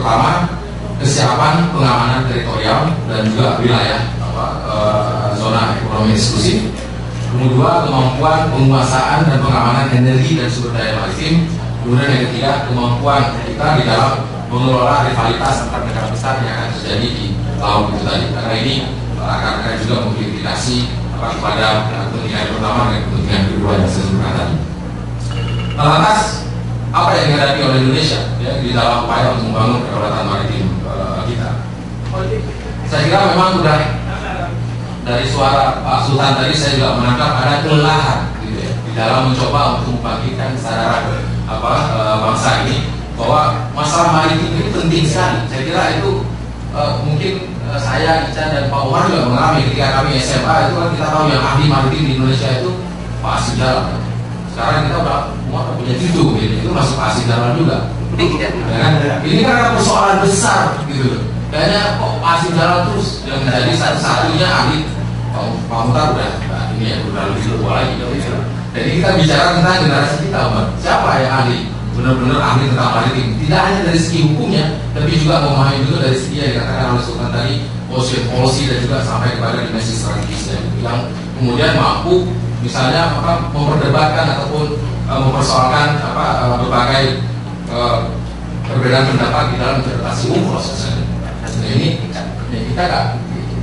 pertama, kesiapan pengamanan teritorial dan juga wilayah zona ekonomi eksklusif. Kedua, kemampuan penguasaan dan pengamanan energi dan sumber daya maritim. Kemudian yang ketiga, kemampuan kita di dalam mengelola rivalitas antar negara besar yang akan terjadi di laut itu tadi. Karena ini akan juga mempublikasi kepada kepentingan pertama dan kepentingan kedua yang saya sebutkan tadi. Lantas, apa yang dihadapi oleh Indonesia ya, di dalam upaya untuk membangun kedaulatan maritim kita? Saya kira memang sudah dari suara Pak Sultan tadi saya juga menangkap ada kelelahan gitu ya, di dalam mencoba untuk membangkitkan kesadaran bangsa ini bahwa masalah maritim ini penting sekali. Saya kira itu mungkin saya, Ica dan Pak Umar juga mengalami ketika kami SMA itu kan kita tahu yang ahli maritim di Indonesia itu Pak Asidal. Sekarang kita udah punya titu, gitu. Itu masuk Pak Asidal juga. Ya kan? Ini kan ada persoalan besar gitu. Kayaknya kok Pak Asidal terus yang menjadi satu-satunya ahli. Pak Mutar udah ini ya udah lebih tua lagi gitu. Jadi kita bicara tentang generasi kita, Mbak. Siapa yang ahli? Benar-benar ahli tentang maritim. Tidak hanya dari segi hukumnya, tapi juga memahami juga dari segi yang dikatakan oleh Sultan tadi, ocean policy dan juga sampai kepada dimensi strategisnya, yang kemudian mampu misalnya memperdebatkan ataupun mempersoalkan berbagai perbedaan pendapat di dalam interpretasi UNCLOS misalnya. Nah, ini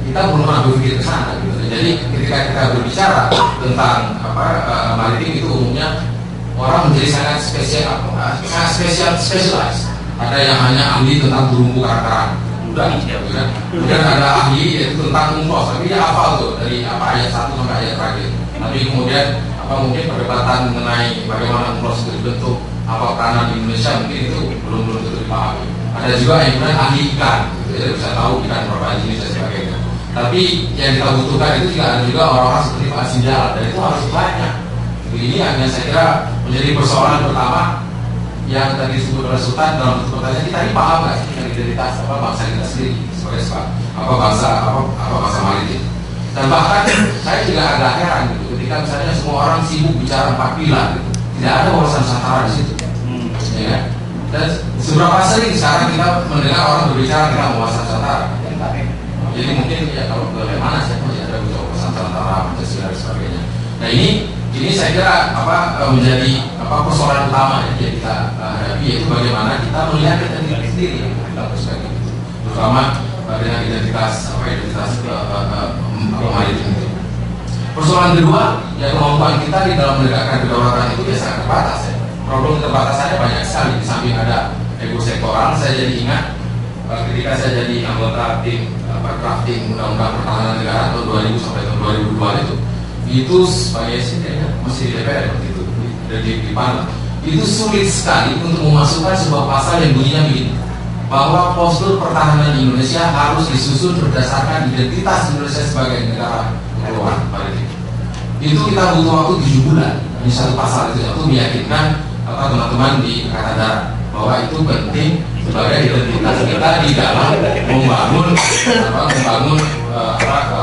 kita belum pernah berpikir ke sana gitu. Jadi ketika kita berbicara tentang maritim itu umumnya orang menjadi sangat spesialis. Ada yang hanya ahli tentang terumbu karang, kemudian ada ahli yaitu tentang UNCLOS, tapi dia hafal tuh dari ayat 1 sampai ayat terakhir. Tapi kemudian mungkin perdebatan mengenai bagaimana UNCLOS itu dibentuk, apa peranan di Indonesia mungkin itu belum tentu dipahami. Ada juga yang kemudian ahli ikan, gitu ya, bisa tahu ikan berapa jenis dan sebagainya. Tapi yang kita butuhkan itu juga orang-orang seperti Pak Sinjal, dan itu harus banyak. Ini yang saya kira menjadi persoalan pertama yang tadi disebut oleh Sultan dalam bentuk pertanyaan, kita ini paham nggak sih dengan identitas bangsa kita sendiri sebagai bangsa maritim? Dan bahkan saya juga agak heran gitu, ketika misalnya semua orang sibuk bicara 4 pilar, gitu, tidak ada wawasan Nusantara di situ. Ya kan? Dan seberapa sering sekarang kita mendengar orang berbicara tentang wawasan Nusantara? Jadi mungkin ya kalau ke Lemhanas ya masih ada wawasan Nusantara, Pancasila dan sebagainya. Nah ini saya kira menjadi persoalan utama yang kita hadapi, yaitu bagaimana kita melihat identitas sendiri dalam perspektif itu, terutama dengan identitas maritim itu. Persoalan kedua, ya kemampuan kita di dalam menegakkan kedaulatan itu ya sangat terbatas ya. Problem keterbatasannya banyak sekali. Di samping ada ego sektoral, saya jadi ingat ketika saya jadi anggota tim drafting undang-undang pertahanan negara tahun 2000 sampai tahun 2002 itu sebagai masih di DPR waktu itu dan di panel itu sulit sekali untuk memasukkan sebuah pasal yang bunyinya begini, bahwa postur pertahanan Indonesia harus disusun berdasarkan identitas Indonesia sebagai negara kepulauan maritim. Itu kita butuh waktu 7 bulan di satu pasal itu untuk meyakinkan teman-teman di Angkatan Darat bahwa itu penting sebagai identitas kita di dalam membangun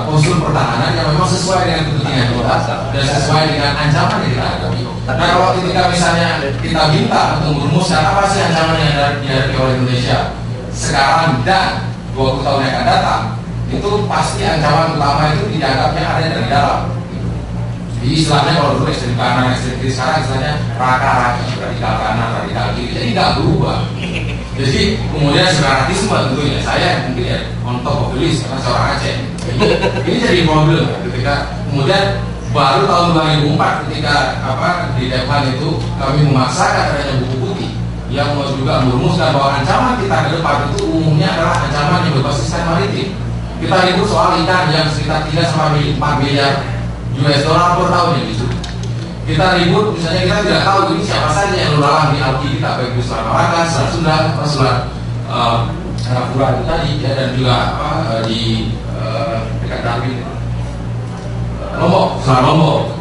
postur pertahanan yang memang sesuai dengan kepentingan kita dan sesuai dengan ancaman yang kita hadapi. Nah kalau ketika misalnya kita minta untuk merumuskan apa sih ancaman yang dihadapi oleh Indonesia sekarang dan 20 tahun yang akan datang, itu pasti ancaman utama itu dianggapnya ada dari dalam. Jadi istilahnya kalau dulu ekstrem kanan, ekstrem kiri, sekarang istilahnya raka-raki, radikal kanan, radikal kiri. Jadi nggak berubah. Jadi kemudian separatisme tentunya, saya mungkin ya on top of the list karena seorang Aceh. Ini jadi problem ketika kemudian baru tahun 2004 ketika di Dewan itu kami memaksakan adanya buku putih yang juga merumuskan bahwa ancaman kita ke depan itu umumnya adalah ancaman yang berbasiskan maritim. Kita ribut soal ikan yang sekitar 3-4 miliar US dollar per tahun yang disebut. Kita ribut, misalnya kita tidak tahu ini siapa saja yang lalang di alki kita, baik di Selat Malaka, Selat Sunda, Selat Arafura itu tadi, ya, dan juga di dekat Darwin, Lombok, Selat Lombok.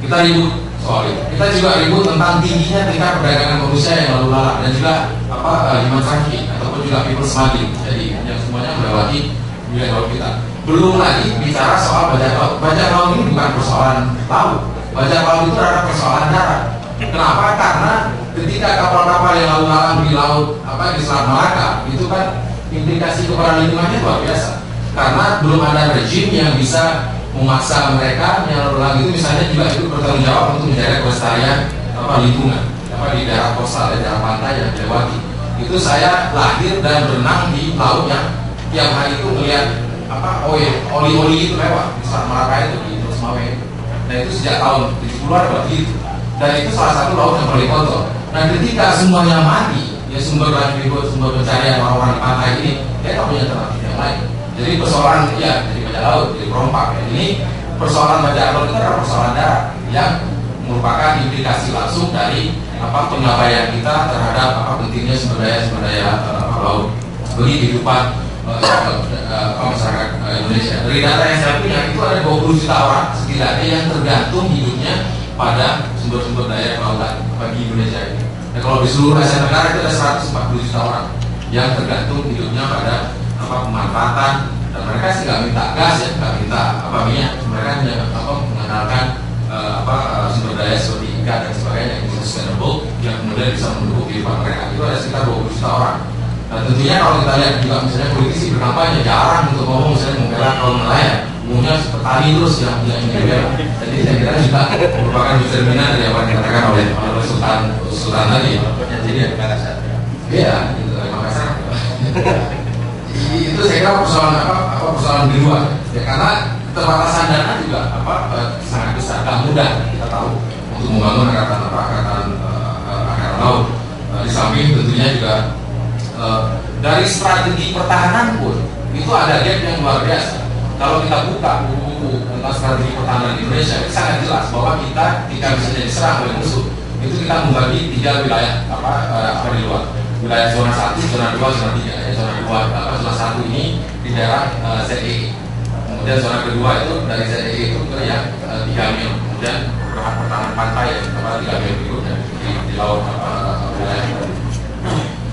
Kita ribut soal itu. Kita juga ribut tentang tingginya tingkat perdagangan manusia yang lalu lalang dan juga human trafficking ataupun juga people smuggling. Jadi yang semuanya melewati wilayah laut kita. Belum lagi bicara soal bajak laut. Bajak laut ini bukan persoalan laut. Bajak laut itu adalah persoalan darat. Kenapa? Karena ketika kapal-kapal yang lalu lalang di laut di Selat Malaka itu kan implikasi kepada lingkungannya luar biasa, karena belum ada rejim yang bisa memaksa mereka yang lalu itu misalnya juga itu bertanggung jawab untuk menjaga kelestarian lingkungan di daerah kostal, daerah pantai yang dilewati. Itu saya lahir dan berenang di laut yang tiap hari itu melihat oli-oli itu lewat di Selat Malaka itu di Teluk Semawe. Nah itu sejak tahun 70-an berarti itu. Dan itu salah satu laut yang paling kotor. Nah ketika semuanya mati, ya sumber livelihood, sumber pencarian orang-orang di pantai ini, dia tak punya alternatif yang lain. Jadi persoalan ya jadi bajak laut, jadi perompak. Ya. Ini persoalan bajak laut itu adalah persoalan darat yang merupakan implikasi langsung dari pengabaian kita terhadap pentingnya sumber daya laut bagi kehidupan masyarakat Indonesia. Dari data yang saya punya itu ada 20 juta orang setidaknya yang tergantung hidupnya pada sumber-sumber daya kelautan bagi Indonesia ini. Nah, kalau di seluruh Asia Tenggara itu ada 140 juta orang yang tergantung hidupnya pada pemanfaatan, dan mereka sih nggak minta gas ya, nggak minta minyak, mereka hanya mengandalkan sumber daya seperti ikan dan sebagainya yang sustainable yang kemudian bisa mendukung kehidupan mereka. Itu ada sekitar 20 juta orang. Nah tentunya kalau kita lihat juga misalnya politisi berkampanye jarang untuk ngomong misalnya membela kaum nelayan, umumnya petani terus yang dibela. Jadi saya kira juga merupakan cerminan dari apa yang dikatakan oleh Sultan tadi. Jadi ya itu Makassar. Itu saya kira persoalan di luar ya, karena keterbatasan dana juga sangat besar, tak mudah kita tahu untuk membangun angkatan laut. Di samping tentunya juga dari strategi pertahanan pun itu ada gap yang luar biasa. Kalau kita buka buku-buku tentang strategi pertahanan Indonesia, itu sangat jelas bahwa kita ketika misalnya diserang oleh musuh, itu kita membagi 3 wilayah di luar. Wilayah zona 1, zona 2, zona 3. Ya, zona 2, zona 1 ini di daerah ZEE. Kemudian zona kedua itu dari ZEE itu ke yang 3 mil. Kemudian pertahanan pantai 3 mil berikutnya di laut wilayah.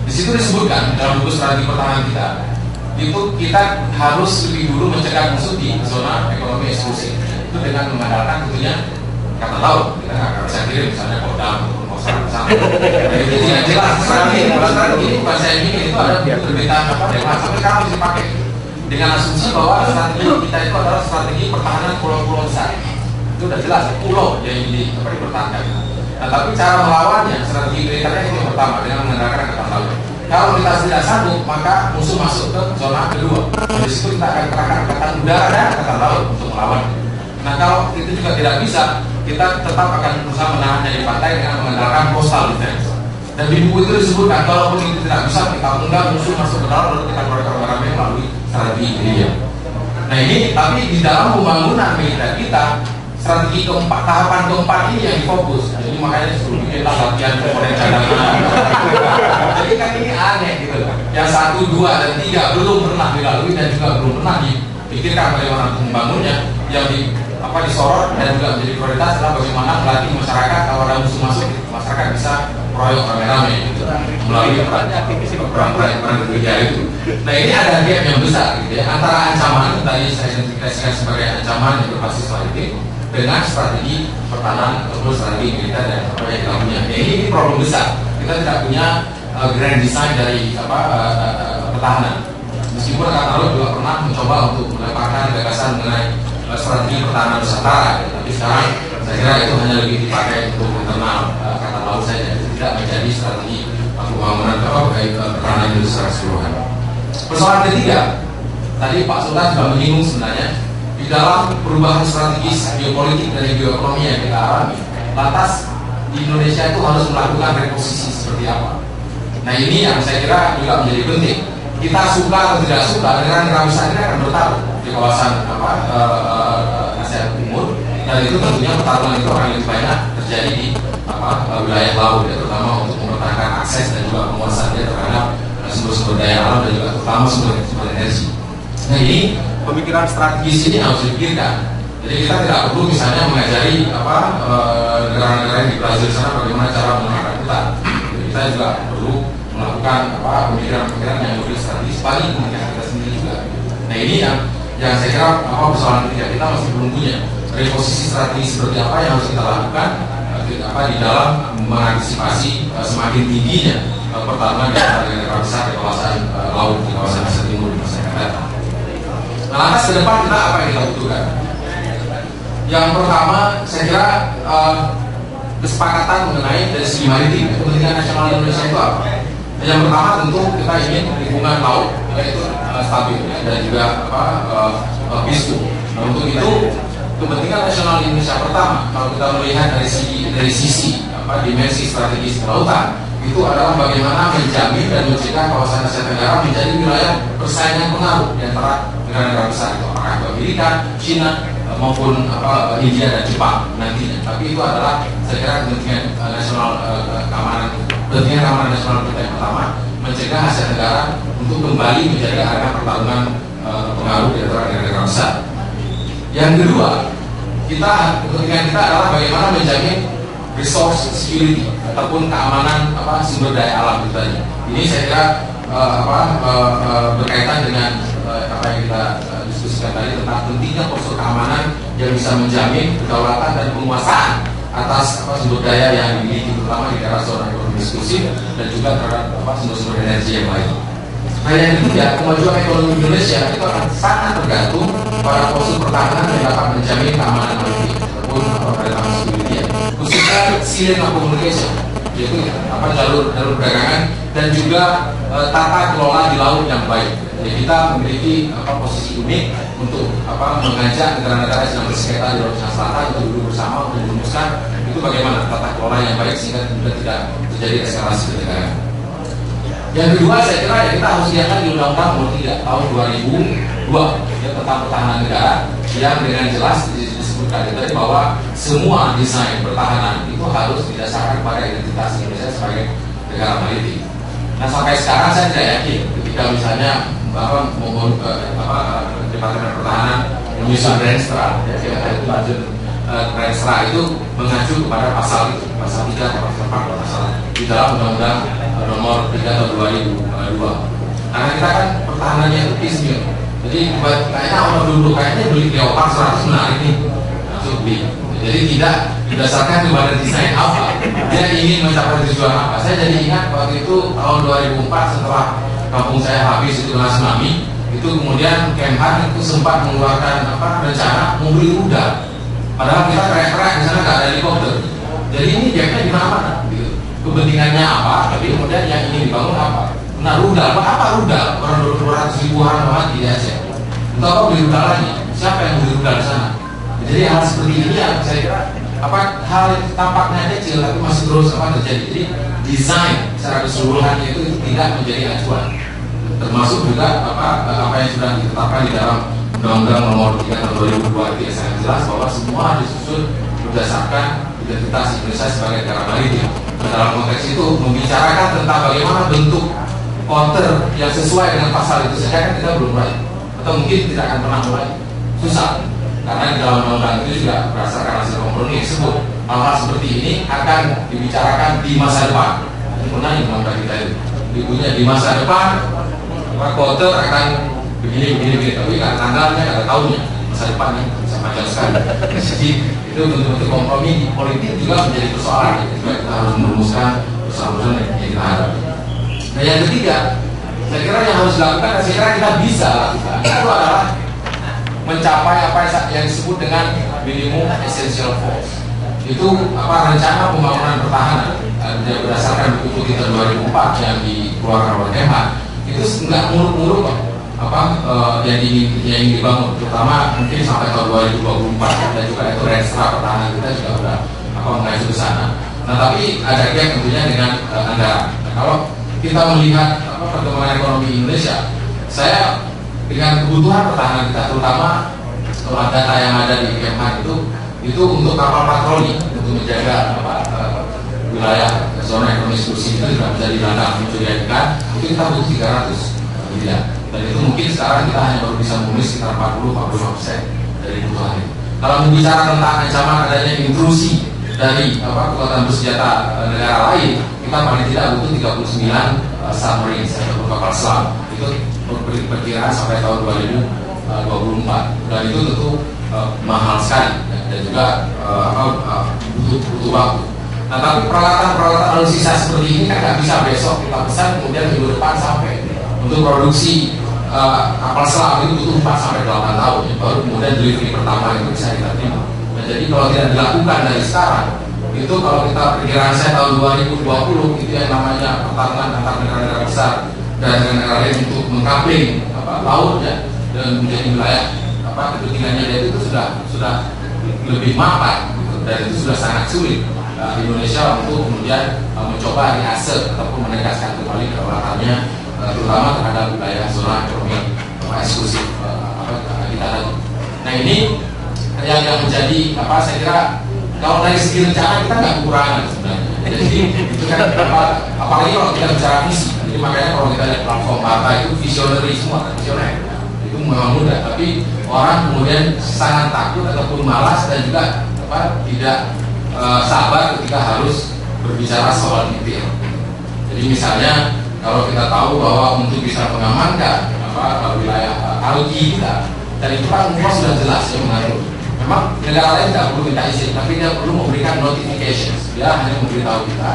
Di situ disebutkan dalam buku strategi pertahanan kita, itu kita harus lebih dulu mencegah musuh di zona ekonomi eksklusif. Itu dengan mengandalkan tentunya angkatan laut. Kita nggak bisa kirim misalnya Kodam atau Mosar ke sana. Itu tidak jelas strategi. Kalau strategi ini bukan saya ingin, itu ada terbitan sampai sekarang bisa dipakai dengan asumsi bahwa strategi kita itu adalah strategi pertahanan pulau-pulau besar. Itu sudah jelas pulau yang dipertahankan. Nah, tapi cara melawannya, strategi militernya itu yang pertama dengan mengandalkan angkatan laut. Kalau kita tidak sanggup, maka musuh masuk ke zona kedua. Di situ kita akan kerahkan angkatan udara dan angkatan laut untuk melawan. Nah, kalau itu juga tidak bisa, kita tetap akan berusaha menahan dari pantai dengan mengandalkan coastal defense. Dan di buku itu disebutkan, kalaupun itu tidak bisa, kita undang musuh masuk ke dalam, lalu kita keluarkan rame-rame melalui strategi ini. Nah ini, tapi di dalam pembangunan militer kita, strategi tahapan keempat ini yang difokus. Jadi makanya disuruh bikinlah latihan komponen cadangan. Jadi kan ini aneh gitu. Yang 1, 2, dan 3 belum pernah dilalui dan juga belum pernah dipikirkan bagaimana untuk membangunnya. Yang disorot dan juga menjadi prioritas adalah bagaimana melatih masyarakat kalau ada musuh masuk, masyarakat bisa proyek rame-rame gitu, melalui perang ketiga itu. Nah ini ada gap yang besar gitu ya, antara ancaman tadi saya identifikasikan sebagai ancaman yang berbasis politik dengan strategi pertahanan ataupun strategi militer dan apa yang kita punya. Ini problem besar. Kita tidak punya grand design dari pertahanan. Meskipun Angkatan Laut juga pernah mencoba untuk melemparkan gagasan mengenai strategi pertahanan Nusantara, tapi sekarang saya kira itu hanya lebih dipakai untuk internal Angkatan Laut saja, tidak menjadi strategi pembangunan pertahanan Indonesia secara keseluruhan. Persoalan ketiga, tadi Pak Sultan juga menyinggung sebenarnya di dalam perubahan strategis geopolitik dan geoekonomi yang kita alami, lantas di Indonesia itu harus melakukan reposisi seperti apa? Nah ini yang saya kira juga menjadi penting. Kita suka atau tidak suka dengan Ramsar ini akan bertarung di kawasan Asia Timur, dan itu tentunya pertarungan itu akan lebih banyak terjadi di wilayah laut ya, terutama untuk mempertahankan akses dan juga penguasaannya terhadap sumber-sumber daya alam dan juga terutama sumber energi. Nah ini pemikiran strategis ini harus dipikirkan. Jadi kita tidak perlu misalnya mengajari negara-negara di Brazil sana bagaimana cara menggunakan hutan. Kita juga perlu melakukan pemikiran-pemikiran yang lebih strategis bagi kepentingan kita sendiri juga. Nah ini yang saya kira persoalan ketiga kita masih belum punya reposisi strategi seperti apa yang harus kita lakukan di dalam mengantisipasi semakin tingginya pertarungan di antara negara besar di kawasan laut di kawasan Asia Timur di masa yang akan datang. Nah, lantas ke depan kita apa yang kita butuhkan? Yang pertama, saya kira kesepakatan mengenai dari segi maritim. Kepentingan nasional Indonesia itu apa? Yang pertama tentu kita ingin lingkungan laut itu stabil dan juga peaceful. Nah, untuk itu kepentingan nasional Indonesia pertama, kalau kita melihat dari sisi dimensi strategis kelautan, itu adalah bagaimana menjamin dan mencegah kawasan Asia Tenggara menjadi wilayah persaingan pengaruh di antara negara-negara besar itu, apakah Amerika, China maupun India dan Jepang nantinya. Tapi itu adalah saya kira kepentingan nasional keamanan nasional kita yang pertama, mencegah Asia Tenggara untuk kembali menjadi arena pertarungan pengaruh di antara negara-negara besar. Yang kedua, kepentingan kita adalah bagaimana menjamin resource security ataupun keamanan sumber daya alam itu tadi. Ini saya kira berkaitan dengan apa yang kita diskusikan tadi tentang pentingnya postur keamanan yang bisa menjamin kedaulatan dan penguasaan atas sumber daya yang dimiliki terutama di daerah zona ekonomi eksklusif dan juga terhadap sumber-sumber energi yang lain. Nah, yang ketiga, kemajuan ekonomi Indonesia itu akan sangat tergantung pada postur pertahanan yang dapat menjamin keamanan politik ataupun pertahanan security, khususnya silent communication, yaitu jalur perdagangan dan juga tata kelola di laut yang baik. Jadi kita memiliki posisi unik untuk mengajak negara-negara yang sedang bersengketa di Laut Cina Selatan untuk duduk bersama untuk merumuskan itu bagaimana tata kelola yang baik sehingga tidak terjadi eskalasi ketegangan. Yang kedua, saya kira kita harus lihat di Undang-Undang Nomor 3 tahun 2002 tentang pertahanan negara yang dengan jelas disebutkan tadi bahwa semua desain pertahanan itu harus didasarkan pada identitas Indonesia sebagai negara maritim. Nah, sampai sekarang saya tidak yakin ketika misalnya Departemen Pertahanan menyusun Renstra, Renstra itu mengacu kepada pasal 3 atau pasal 4 pasal di dalam Undang-Undang Nomor 3 tahun 2002. Karena kita kan pertahanannya itu piecemeal. Jadi kayaknya orang dulu beli Leopard 100 menarik nih, langsung beli. Jadi tidak didasarkan kepada desain apa, dia ingin mencapai tujuan apa. Saya jadi ingat waktu itu tahun 2004 setelah kampung saya habis itu kena tsunami, itu kemudian Kemhan itu sempat mengeluarkan rencana mau beli rudal. Padahal kita teriak-teriak di sana nggak ada helikopter. Jadi ini gapnya di mana-mana. Gitu. Kepentingannya apa, tapi kemudian yang ingin dibangun apa? Nah, rudal, apa rudal? Orang 200 ribu orang mati di Aceh. Entah apa beli rudal lagi? Siapa yang beli rudal di sana? Jadi hal seperti ini yang saya kira hal yang tampaknya kecil tapi masih terus terjadi. Jadi desain secara keseluruhannya itu tidak menjadi acuan. Termasuk juga apa yang sudah ditetapkan di dalam Undang-Undang Nomor 3 tahun 2002 itu yang sangat jelas bahwa semua disusun berdasarkan identitas Indonesia sebagai negara maritim. Nah, dalam konteks itu membicarakan tentang bagaimana bentuk counter yang sesuai dengan pasal itu saja kan kita belum mulai, atau mungkin tidak akan pernah mulai. Susah. Karena di dalam undang-undang itu juga berdasarkan hasil kompromi disebut hal-hal seperti ini akan dibicarakan di masa depan. Pernah yang undang-undang kita itu ibunya di masa depan voter akan begini, tapi kan tanggalnya ada tahunnya, masa depannya bisa panjang sekali. Jadi itu bentuk-bentuk kompromi politik juga menjadi persoalan. Jadi kita harus merumuskan persoalan yang kita hadapi. Nah, yang ketiga, saya kira yang harus dilakukan, saya kira kita bisa lakukan itu adalah mencapai apa yang disebut dengan minimum essential force. Itu rencana pembangunan pertahanan berdasarkan buku putih tahun 2004 yang dikeluarkan oleh Kemhan. Itu nggak muluk-muluk yang ingin dibangun, terutama mungkin sampai tahun 2024 dan juga itu Renstra pertahanan kita juga sudah mengacu ke sana. Nah, tapi ada gap tentunya dengan anggaran. Nah, kalau kita melihat perkembangan ekonomi Indonesia, saya dengan kebutuhan pertahanan kita, terutama data yang ada di Kemhan itu untuk kapal patroli untuk menjaga wilayah zona ekonomi eksklusif itu tidak bisa dilanggar mencurigakan, itu kita butuh 300 miliar. Dan itu mungkin sekarang kita hanya baru bisa memenuhi sekitar 40-45% dari kebutuhan itu. Kalau berbicara tentang ancaman adanya intrusi dari kekuatan bersenjata negara lain, kita paling tidak butuh 39 submarines atau kapal selam. Itu perkiraan sampai tahun 2024, dan itu tentu mahal sekali dan juga butuh waktu. Nah tapi peralatan-peralatan alutsista seperti ini kan nggak bisa besok kita pesan kemudian minggu depan sampai. Untuk produksi kapal selam itu butuh 4 sampai 8 tahun ya, baru kemudian delivery pertama itu bisa kita terima. Nah, jadi kalau tidak dilakukan dari sekarang, itu kalau kita perkiraan saya tahun 2020 itu yang namanya pertarungan antar negara-negara besar dan negara lain untuk mengkapling laut ya, dan menjadi wilayah kepentingannya itu sudah lebih mapan gitu, dan itu sudah sangat sulit Indonesia untuk kemudian mencoba reassert ataupun menegaskan kembali kedaulatannya, terutama terhadap wilayah zona ekonomi eksklusif kita tadi. Nah ini yang menjadi saya kira kalau dari segi rencana kita nggak kekurangan sebenarnya. Jadi itu kan apalagi kalau kita bicara visi. Jadi makanya kalau kita lihat platform Bata itu visionary semua, visioner. Itu memang mudah, tapi orang kemudian sangat takut ataupun malas dan juga tidak sabar ketika harus berbicara soal detail. Jadi misalnya kalau kita tahu bahwa untuk bisa mengamankan wilayah algi kita, dan itu kan semua sudah jelas ya mengatur. Memang negara lain tidak perlu minta izin, tapi dia perlu memberikan notifications. Dia hanya memberitahu kita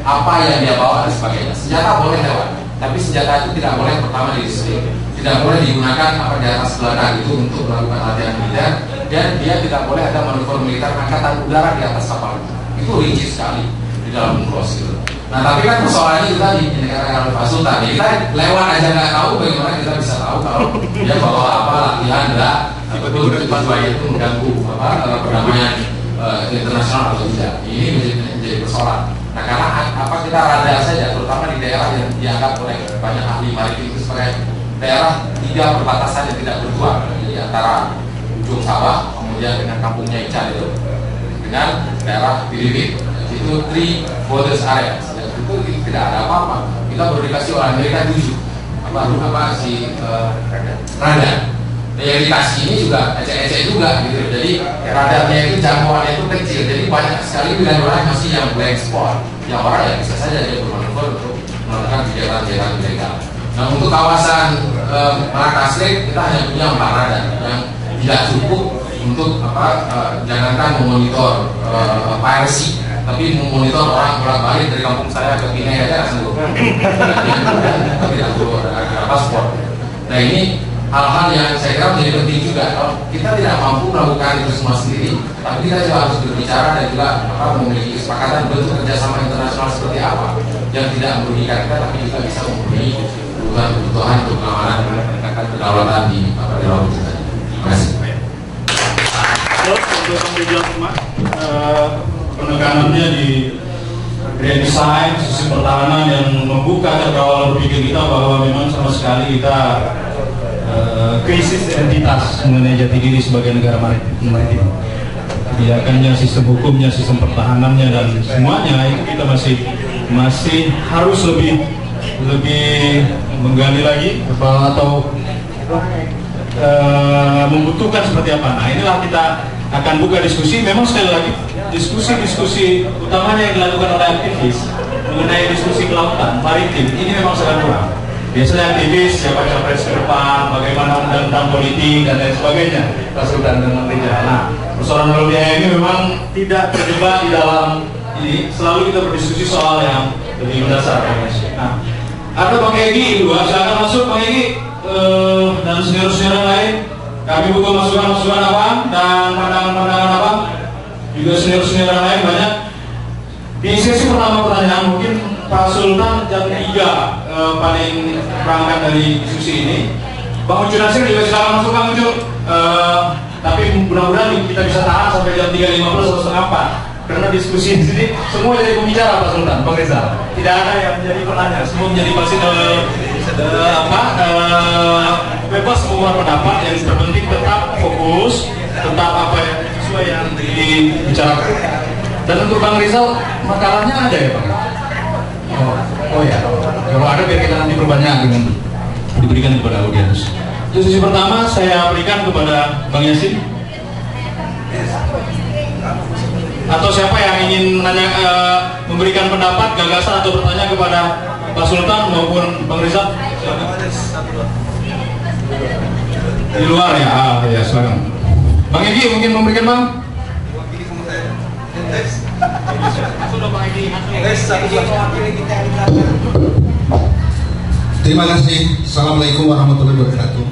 apa yang dia bawa dan sebagainya. Senjata boleh lewat, tapi senjata itu tidak boleh pertama di-display, tidak boleh digunakan di atas belakang itu untuk melakukan latihan militer, dan dia tidak boleh ada manuver militer angkatan udara di atas kapal. Itu rigid sekali di dalam UNCLOS gitu. Nah tapi kan persoalannya itu tadi di negara Sultan ya, kita lewat aja nggak tahu, bagaimana kita bisa tahu kalau dia bawa latihan enggak betul tujuannya itu mengganggu perdamaian internasional atau tidak. Ini menjadi persoalan. Nah karena kita rada saja, terutama di daerah yang dianggap oleh banyak ahli maritim itu sebagai daerah 3 perbatasan yang tidak berdua, jadi antara ujung sawah kemudian dengan kampungnya Ica itu dengan daerah Filipina, itu 3 borders areas. Itu tidak ada apa-apa. Kita baru dikasih oleh Amerika 7 radar. Yang dikasih ini juga ecek-ecek juga gitu. Jadi radarnya itu jangkauannya itu kecil. Jadi banyak sekali wilayah masih yang blank spot. Yang orang ya bisa saja dia bermanuver untuk melakukan kegiatan-kegiatan ilegal. Nah untuk kawasan Malacca Strait kita hanya punya 4 radar yang tidak cukup untuk jangankan memonitor piracy, tapi memonitor orang bolak-balik dari kampung saya ke Pinang aja langsung tidak perlu ada paspor. Nah ini hal-hal yang saya kira menjadi penting juga. Kalau kita tidak mampu melakukan itu semua sendiri, tapi kita juga harus berbicara dan juga memiliki kesepakatan bentuk kerjasama internasional seperti apa yang tidak merugikan kita, tapi juga bisa memenuhi kebutuhan untuk pengamanan meningkatkan kedaulatan di laut kita. Terima kasih. Untuk penelitian semua, penekanannya di grand design, sistem pertahanan yang membuka cakrawala berpikir kita bahwa memang sama sekali kita krisis identitas mengenai jati diri sebagai negara maritim. Kebijakannya, sistem hukumnya, sistem pertahanannya dan semuanya itu kita masih harus lebih menggali lagi atau membutuhkan seperti apa. Nah inilah kita akan buka diskusi. Memang sekali lagi diskusi utamanya yang dilakukan oleh aktivis mengenai diskusi kelautan maritim ini memang sangat kurang. Biasanya aktivis siapa capres ke depan, bagaimana undang-undang politik dan lain sebagainya, Sultan dan Menteri. Nah persoalan LDA ini memang tidak terjebak di dalam ini. Selalu kita berdiskusi soal yang lebih mendasar. Nah ada Bang Egy, silakan masuk Bang Egy dan senior-senior lain. Kami buka masukan-masukan Abang dan pandangan-pandangan Abang, juga senior-senior yang lain banyak. Di sesi pertama pertanyaan mungkin Pak Sultan jam 3 paling berangkat dari diskusi ini. Bang Ucu Nasir juga silakan masuk Bang Ucu. Tapi mudah-mudahan kita bisa tahan sampai jam 3.15 atau setengah 4. Karena diskusi di sini semua jadi pembicara Pak Sultan, Bang Rizal. Tidak ada yang menjadi penanya, semua menjadi bebas mengeluarkan pendapat. Yang terpenting tetap fokus, tetap apa yang sesuai yang dibicarakan. Dan untuk Bang Rizal, makalahnya ada ya Bang? Oh ya, kalau ada biar kita nanti perbanyak dengan diberikan kepada audiens. Itu sesi pertama saya berikan kepada Bang Yasin. Atau siapa yang ingin memberikan pendapat, gagasan atau bertanya kepada Pak Sultan maupun Bang Rizal? Di luar ya, ya silakan. Bang Egy mungkin memberikan Bang. Terima kasih. Assalamualaikum warahmatullahi wabarakatuh.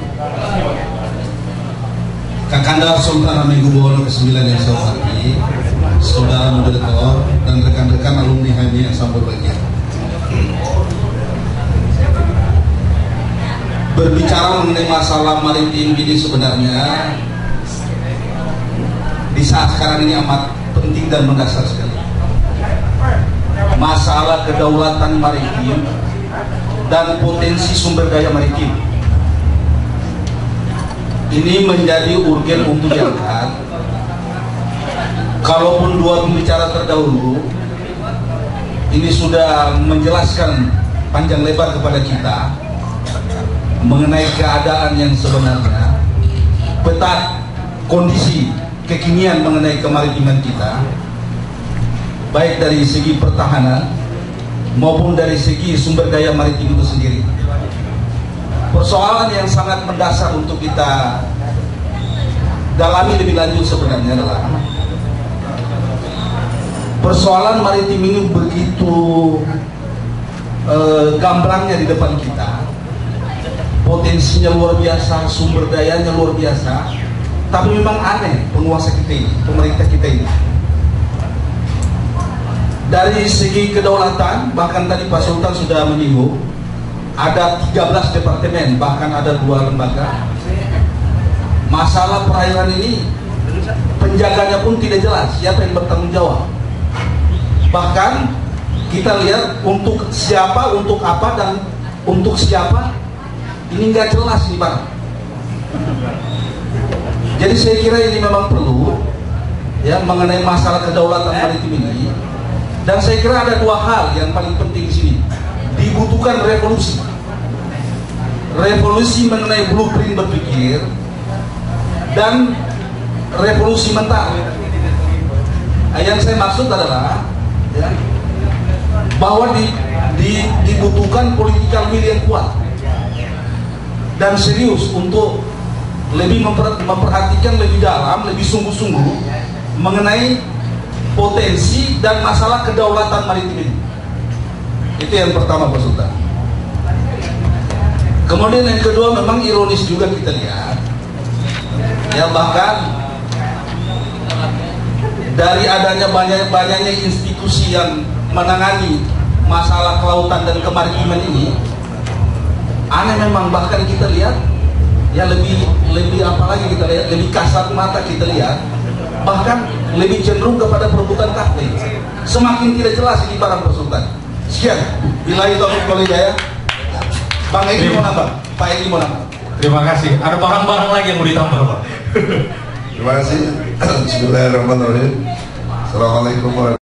Kakanda Sultan Hamengkubuwono ke-9 yang saya hormati, saudara moderator dan rekan-rekan alumni HMI yang saya berbahagia. Berbicara mengenai masalah maritim ini sebenarnya di saat sekarang ini amat penting dan mendasar sekali. Masalah kedaulatan maritim dan potensi sumber daya maritim ini menjadi urgen untuk diangkat. Kalaupun dua pembicara terdahulu ini sudah menjelaskan panjang lebar kepada kita mengenai keadaan yang sebenarnya, peta kondisi kekinian mengenai kemaritiman kita, baik dari segi pertahanan maupun dari segi sumber daya maritim itu sendiri. Persoalan yang sangat mendasar untuk kita dalami lebih lanjut sebenarnya adalah persoalan maritim ini begitu gamblangnya di depan kita, potensinya luar biasa, sumber dayanya luar biasa, tapi memang aneh penguasa kita ini, pemerintah kita ini. Dari segi kedaulatan, bahkan tadi Pak Sultan sudah menyinggung, ada 13 departemen, bahkan ada 2 lembaga. Masalah perairan ini penjaganya pun tidak jelas siapa yang bertanggung jawab. Bahkan kita lihat untuk siapa, untuk apa, dan untuk siapa ini nggak jelas nih Bang. Jadi saya kira ini memang perlu ya mengenai masalah kedaulatan maritim ini. Dan saya kira ada 2 hal yang paling penting di sini. Dibutuhkan revolusi. Revolusi mengenai blueprint berpikir dan revolusi mental. Yang saya maksud adalah ya, bahwa dibutuhkan political will yang kuat dan serius untuk lebih memperhatikan lebih dalam, lebih sungguh-sungguh mengenai potensi dan masalah kedaulatan maritim ini. Itu yang pertama Pak Sultan. Kemudian yang kedua, memang ironis juga kita lihat ya, bahkan dari adanya banyaknya institusi yang menangani masalah kelautan dan kemaritiman ini, aneh memang, bahkan kita lihat ya lebih apalagi kita lihat, lebih kasat mata kita lihat, bahkan lebih cenderung kepada perebutan kahve. Semakin tidak jelas ini barang Pak Sultan. Sekian, billahi taufiq wal hidayah. Bang Egi mau nambah, Pak Egi mau nambah. Terima kasih. Ada barang-barang lagi yang mau ditambah Pak? Terima kasih. Bismillahirrahmanirrahim. Assalamualaikum warahmatullahi wabarakatuh.